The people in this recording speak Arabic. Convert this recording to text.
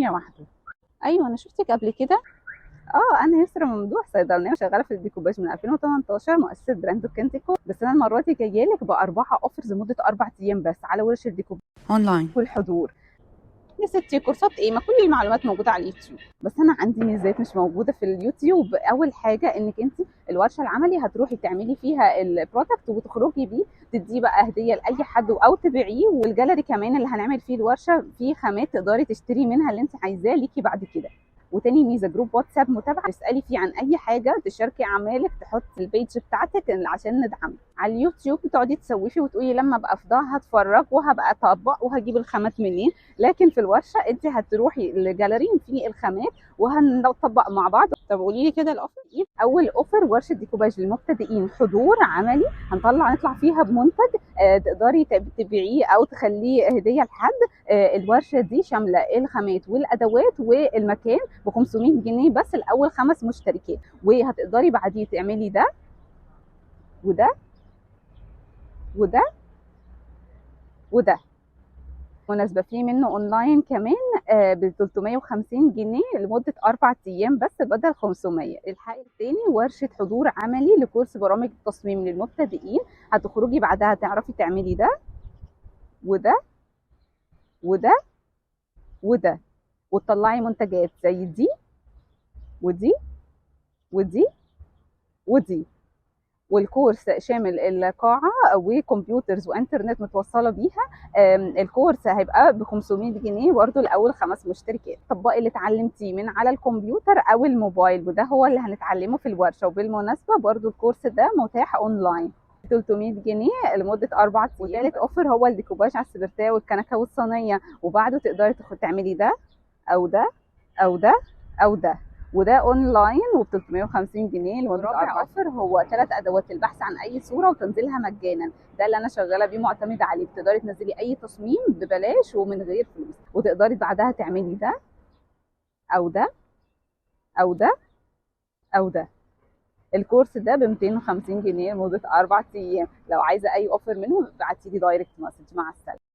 ثانيه واحده. ايوه انا شفتك قبل كده. انا يسرا ممدوح، صيدلانيه شغاله في الديكوباج من 2018، مؤسسه براند كنتيكو. بس انا المره دي جايه لك باربعه اوفرز لمده 4 ايام بس على ورش الديكوباج اونلاين. والحضور. يا ستي كورسات ايه؟ ما كل المعلومات موجوده على اليوتيوب. بس انا عندي ميزات مش موجوده في اليوتيوب. اول حاجه انك انت الورشه العملي هتروحي تعملي فيها البرودكت وتخرجي بيه تديه بقى هديه لاي حد او تبيعيه. والجاليري كمان اللي هنعمل فيه الورشه فيه خامات تقدري تشتري منها اللي انت عايزاه ليكي بعد كده. وتاني ميزه جروب واتساب متابعه، تسالي فيه عن اي حاجه، تشاركي اعمالك، تحطي البيج بتاعتك عشان ندعمك. على اليوتيوب بتقعدي تسوفي وتقولي لما ابقى افضاها هتفرج وهبقى اطبق وهجيب الخامات منين. لكن في الورشه انت هتروحي الجاليري في الخامات وهنطبق مع بعض. طب قولي لي كده الاوفر ايه؟ اول اوفر ورشه ديكوباج للمبتدئين، حضور عملي، نطلع فيها بمنتج تقدري تبيعيه او تخليه هديه لحد. الورشه دي شامله الخامات والادوات والمكان ب 500 جنيه بس لاول 5 مشتركين. وهتقدري بعديه تعملي ده وده وده وده. مناسبة فيه منه اونلاين كمان ب 350 جنيه لمدة 4 ايام بس بدل 500. الحق التاني ورشة حضور عملي لكورس برامج التصميم للمبتدئين، هتخرجي بعدها تعرفي تعملي ده وده وده وده، وتطلعي منتجات زي دي ودي ودي ودي. والكورس شامل القاعة وكمبيوترز وانترنت متوصلة بيها. الكورس هيبقى ب 500 جنيه برضه لأول 5 مشتركات. طبقي اللي اتعلمتيه من على الكمبيوتر أو الموبايل، وده هو اللي هنتعلمه في الورشة. وبالمناسبة برضه الكورس ده متاح أونلاين 300 جنيه لمدة 4 أيام. وثالث أوفر هو الديكوباج على السبرتاية والكنكة والصينية، وبعده تقدري تعملي ده أو ده أو ده أو ده، وده اونلاين وب 350 جنيه لمده 4. رابع اوفر هو 3 ادوات للبحث عن اي صوره وتنزيلها مجانا. ده اللي انا شغاله بيه معتمده عليه. بتقدري تنزلي اي تصميم ببلاش ومن غير فلوس، وتقدري بعدها تعملي ده او ده او ده او ده. الكورس ده ب 250 جنيه لمده 4 ايام. لو عايزه اي اوفر منهم ابعتي لي دايركت مسج. مع السلامه.